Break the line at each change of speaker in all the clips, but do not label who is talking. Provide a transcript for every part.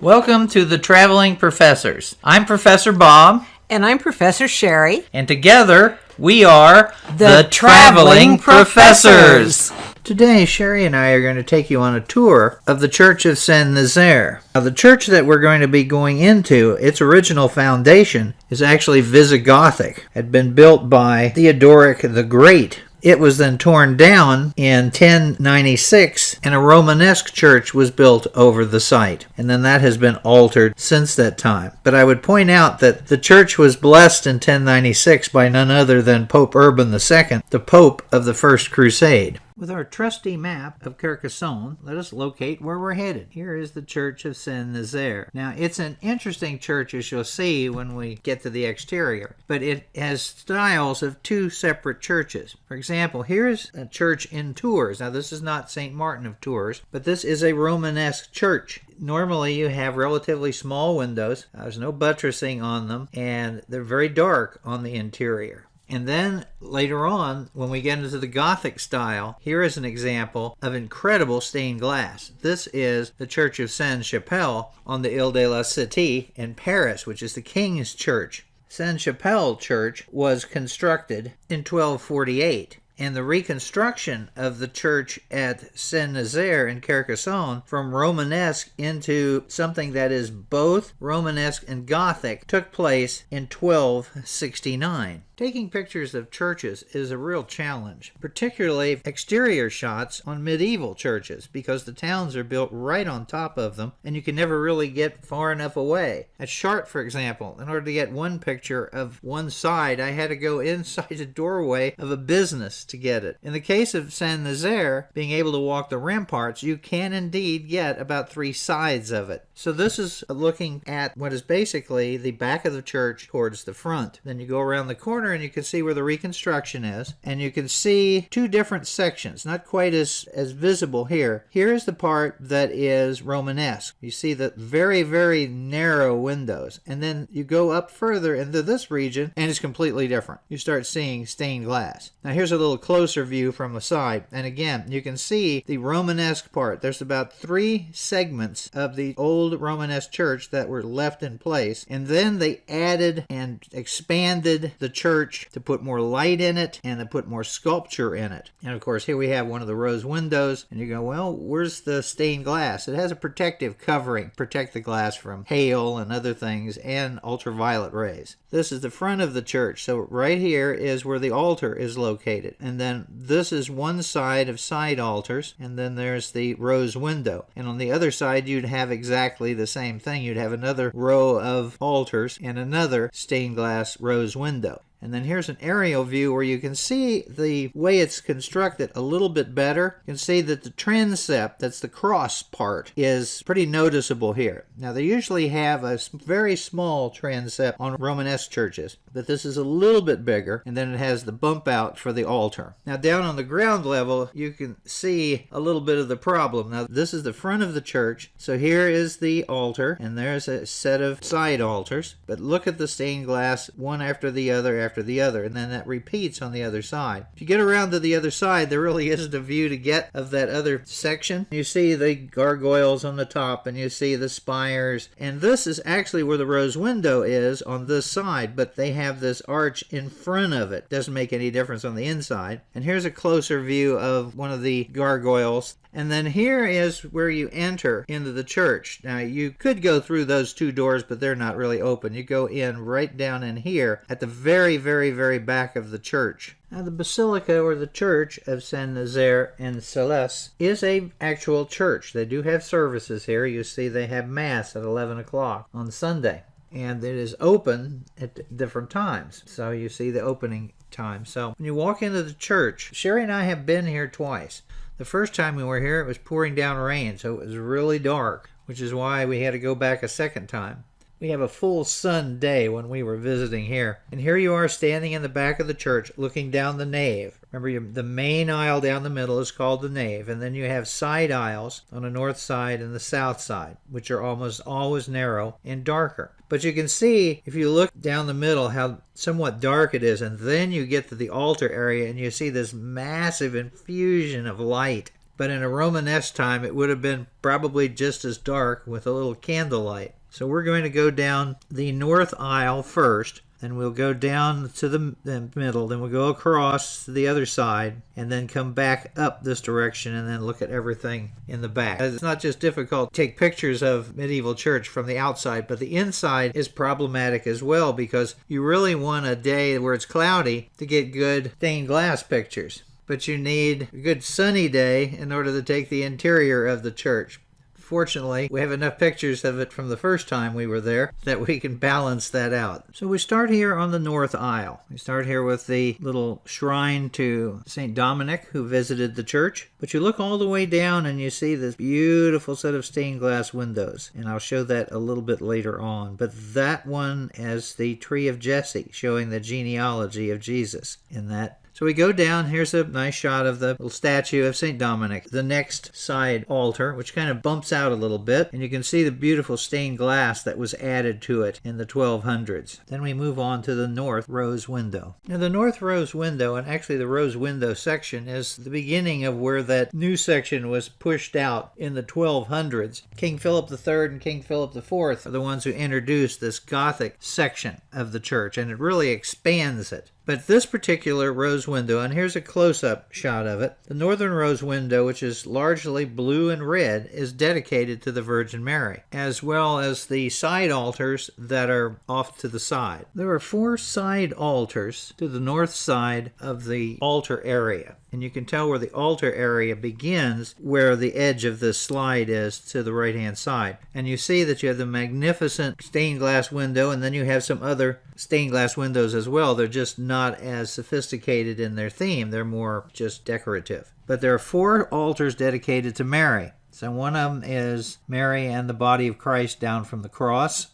Welcome to the Traveling Professors. I'm Professor Bob.
And I'm Professor Sherry.
And together we are
the Traveling Professors.
Today, Sherry and I are going to take you on a tour of the Church of Sin Nazaire. Now, the church that we're going to be going into, its original foundation is actually Visigothic. It had been built by Theodoric the Great. It was then torn down in 1096, and a Romanesque church was built over the site. And then that has been altered since that time. But I would point out that the church was blessed in 1096 by none other than Pope Urban II, the Pope of the First Crusade. With our trusty map of Carcassonne, let us locate where we're headed. Here is the Church of Sin Nazaire. Now, it's an interesting church, as you'll see when we get to the exterior, but it has styles of two separate churches. For example, here's a church in Tours. Now, this is not St. Martin of Tours, but this is a Romanesque church. Normally, you have relatively small windows. There's no buttressing on them, and they're very dark on the interior. And then later on, when we get into the Gothic style, here is an example of incredible stained glass. This is the Church of Chappelle on the Ile de la Cité in Paris, which is the King's Church. Chappelle Church was constructed in 1248. And the reconstruction of the church at Sin Nazaire in Carcassonne from Romanesque into something that is both Romanesque and Gothic took place in 1269. Taking pictures of churches is a real challenge, particularly exterior shots on medieval churches, because the towns are built right on top of them, and you can never really get far enough away. At Chartres, for example, in order to get one picture of one side, I had to go inside the doorway of a business to get it. In the case of Saint Nazaire, being able to walk the ramparts, you can indeed get about 3 sides of it. So this is looking at what is basically the back of the church towards the front. Then you go around the corner and you can see where the reconstruction is, and you can see 2 different sections, not quite as visible here. Here is the part that is Romanesque. You see the very, very narrow windows, and then you go up further into this region and it's completely different. You start seeing stained glass. Now here's a little closer view from the side, and again you can see the Romanesque part. There's about 3 segments of the old Romanesque church that were left in place, and then they added and expanded the church to put more light in it and to put more sculpture in it. And of course here we have one of the rose windows, and you go, well, where's the stained glass? It has a protective covering, protect the glass from hail and other things and ultraviolet rays. This is the front of the church, so right here is where the altar is located, and then this is one side of side altars, and then there's the rose window, and on the other side you'd have exactly the same thing. You'd have another row of altars and another stained glass rose window. And then here's an aerial view where you can see the way it's constructed a little bit better. You can see that the transept, that's the cross part, is pretty noticeable here. Now they usually have a very small transept on Romanesque churches, but this is a little bit bigger, and then it has the bump out for the altar. Now down on the ground level, you can see a little bit of the problem. Now this is the front of the church, so here is the altar, and there's a set of side altars, but look at the stained glass, one after the other, and then that repeats on the other side. If you get around to the other side, there really isn't a view to get of that other section. You see the gargoyles on the top, and you see the spires, and this is actually where the rose window is on this side, but they have this arch in front of it. Doesn't make any difference on the inside. And here's a closer view of one of the gargoyles. And then here is where you enter into the church. Now you could go through those 2 doors, but they're not really open. You go in right down in here at the very, very, very back of the church. Now the Basilica, or the Church of Sin Nazaire in Céleste, is a actual church. They do have services here. You see they have Mass at 11 o'clock on Sunday. And it is open at different times. So you see the opening time. So when you walk into the church, Sherry and I have been here twice. The first time we were here, it was pouring down rain, so it was really dark, which is why we had to go back a second time. We have a full sun day when we were visiting here. And here you are standing in the back of the church looking down the nave. Remember, the main aisle down the middle is called the nave, and then you have side aisles on the north side and the south side, which are almost always narrow and darker. But you can see, if you look down the middle, how somewhat dark it is, and then you get to the altar area and you see this massive infusion of light. but in a Romanesque time it would have been probably just as dark with a little candlelight. So we're going to go down the north aisle first, then we'll go down to the middle, then we'll go across to the other side, and then come back up this direction and then look at everything in the back. It's not just difficult to take pictures of medieval church from the outside, but the inside is problematic as well, because you really want a day where it's cloudy to get good stained glass pictures. But you need a good sunny day in order to take the interior of the church. Fortunately, we have enough pictures of it from the first time we were there that we can balance that out. So we start here on the north aisle. We start here with the little shrine to St. Dominic, who visited the church. But you look all the way down and you see this beautiful set of stained glass windows. And I'll show that a little bit later on. But that one is the tree of Jesse, showing the genealogy of Jesus in that. So we go down, here's a nice shot of the little statue of St. Dominic. The next side altar, which kind of bumps out a little bit, and you can see the beautiful stained glass that was added to it in the 1200s. Then we move on to the north rose window. Now the north rose window, and actually the rose window section, is the beginning of where that new section was pushed out in the 1200s. King Philip III and King Philip IV are the ones who introduced this Gothic section of the church, and it really expands it. But this particular rose window, and here's a close-up shot of it, the northern rose window, which is largely blue and red, is dedicated to the Virgin Mary, as well as the side altars that are off to the side. There are 4 side altars to the north side of the altar area. And you can tell where the altar area begins, where the edge of the slide is to the right-hand side. And you see that you have the magnificent stained glass window, and then you have some other stained glass windows as well. They're just not as sophisticated in their theme. They're more just decorative. But there are 4 altars dedicated to Mary. So one of them is Mary and the body of Christ down from the cross.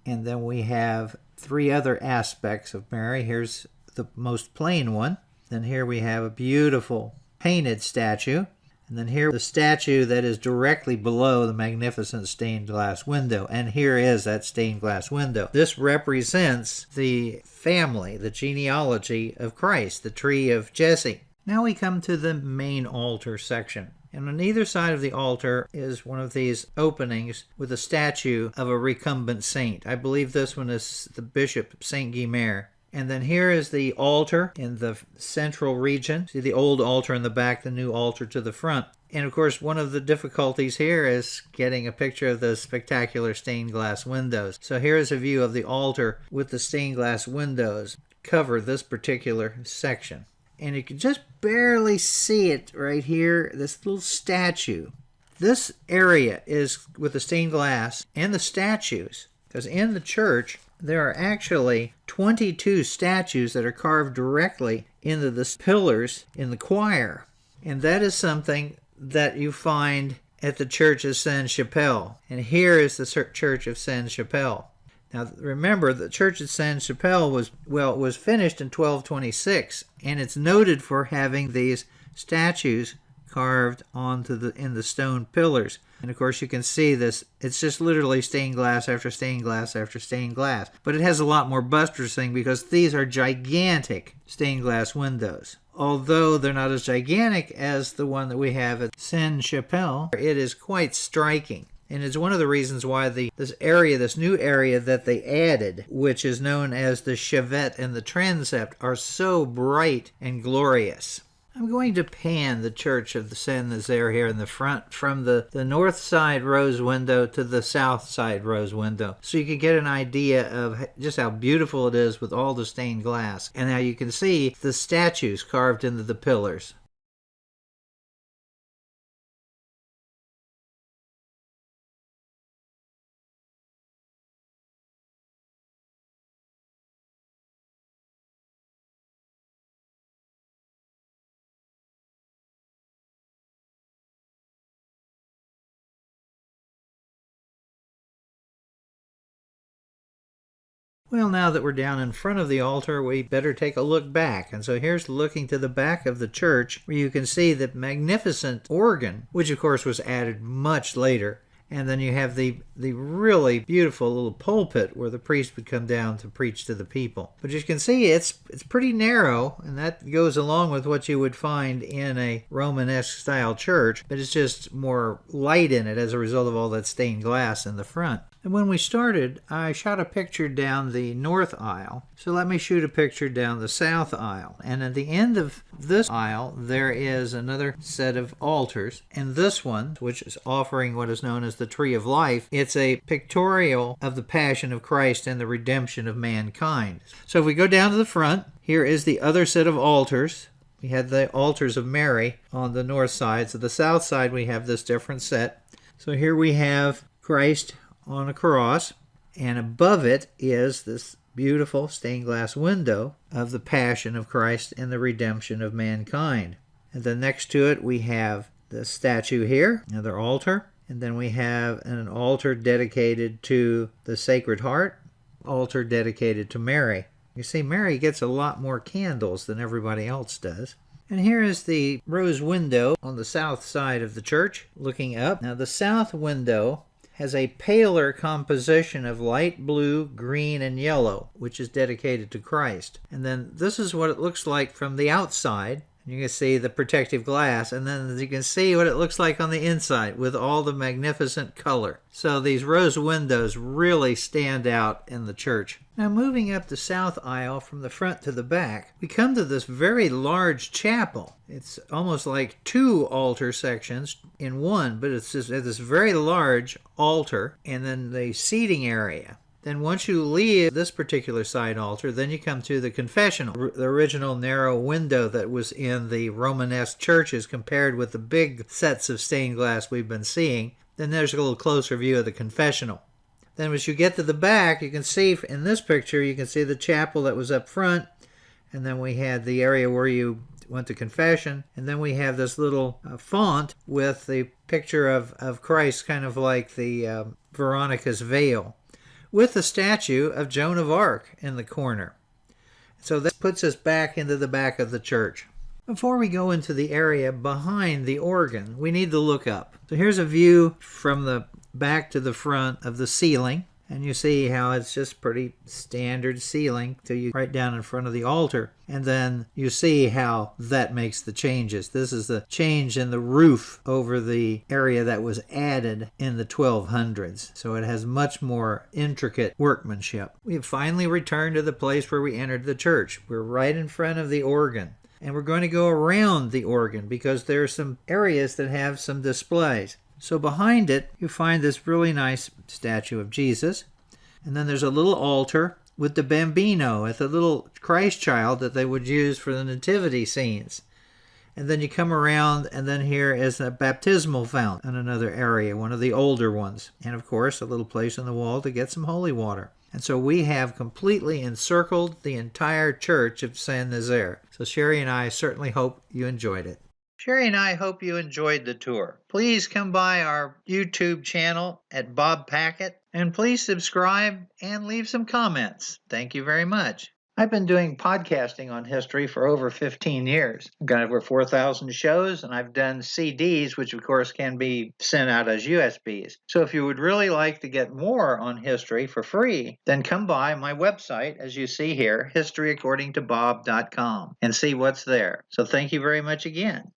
And then we have 3 other aspects of Mary. Here's the most plain one. Then here we have a beautiful painted statue. And then here the statue that is directly below the magnificent stained glass window. And here is that stained glass window. This represents the family, the genealogy of Christ, the tree of Jesse. Now we come to the main altar section. And on either side of the altar is one of these openings with a statue of a recumbent saint. I believe this one is the Bishop St. Guimer. And then here is the altar in the central region. See the old altar in the back, the new altar to the front. And of course, one of the difficulties here is getting a picture of the spectacular stained glass windows. So here is a view of the altar with the stained glass windows cover this particular section. And you can just barely see it right here, this little statue. This area is with the stained glass and the statues, because in the church, there are actually 22 statues that are carved directly into the pillars in the choir. And that is something that you find at the Church of Sin Chappelle. And here is the Church of Sin Chappelle. Now remember, the Church of San Chappelle was finished in 1226, and it's noted for having these statues carved in the stone pillars. And of course you can see this, it's just literally stained glass after stained glass after stained glass. But it has a lot more buttressing because these are gigantic stained glass windows. Although they're not as gigantic as the one that we have at Saint Chappelle, it is quite striking. And it's one of the reasons why this new area that they added, which is known as the Chevet and the Transept, are so bright and glorious. I'm going to pan the Church of the Sin Nazaire here in the front from the north side rose window to the south side rose window, so you can get an idea of just how beautiful it is with all the stained glass, and how you can see the statues carved into the pillars. Well, now that we're down in front of the altar, we better take a look back. And so here's looking to the back of the church, where you can see the magnificent organ, which of course was added much later. And then you have the really beautiful little pulpit where the priest would come down to preach to the people. But you can see it's pretty narrow, and that goes along with what you would find in a Romanesque style church, but it's just more light in it as a result of all that stained glass in the front. And when we started, I shot a picture down the north aisle. So let me shoot a picture down the south aisle. And at the end of this aisle, there is another set of altars. And this one, which is offering what is known as the Tree of Life, it's a pictorial of the Passion of Christ and the redemption of mankind. So if we go down to the front, here is the other set of altars. We had the altars of Mary on the north side. So the south side, we have this different set. So here we have Christ on a cross, and above it is this beautiful stained glass window of the Passion of Christ and the redemption of mankind. And then next to it we have the statue here, another altar, and then we have an altar dedicated to the Sacred Heart, altar dedicated to Mary. You see, Mary gets a lot more candles than everybody else does. And here is the rose window on the south side of the church, looking up. Now the south window has a paler composition of light blue, green, and yellow, which is dedicated to Christ. And then this is what it looks like from the outside. You can see the protective glass, and then you can see what it looks like on the inside with all the magnificent color. So these rose windows really stand out in the church. Now moving up the south aisle from the front to the back, we come to this very large chapel. It's almost like two altar sections in one, but it's just this very large altar and then the seating area. Then once you leave this particular side altar, then you come to the confessional, the original narrow window that was in the Romanesque churches compared with the big sets of stained glass we've been seeing. Then there's a little closer view of the confessional. Then as you get to the back, you can see in this picture, you can see the chapel that was up front, and then we had the area where you went to confession, and then we have this little font with the picture of Christ, kind of like the Veronica's veil, with the statue of Joan of Arc in the corner. So that puts us back into the back of the church. Before we go into the area behind the organ, we need to look up. So here's a view from the back to the front of the ceiling, and you see how it's just pretty standard ceiling till you right down in front of the altar, and then you see how that makes the changes. This is the change in the roof over the area that was added in the 1200s, so it has much more intricate workmanship. We've finally returned to the place where we entered the church. We're right in front of the organ, and we're going to go around the organ because there are some areas that have some displays. So behind it, you find this really nice statue of Jesus. And then there's a little altar with the bambino, with a little Christ child that they would use for the nativity scenes. And then you come around, and then here is a baptismal fount in another area, one of the older ones. And of course, a little place on the wall to get some holy water. And so we have completely encircled the entire Church of Sin Nazaire. So Sherry and I certainly hope you enjoyed it. Sherry and I hope you enjoyed the tour. Please come by our YouTube channel at Bob Packett, and please subscribe and leave some comments. Thank you very much. I've been doing podcasting on history for over 15 years. I've got over 4,000 shows, and I've done CDs, which of course can be sent out as USBs. So if you would really like to get more on history for free, then come by my website, as you see here, historyaccordingtobob.com, and see what's there. So thank you very much again.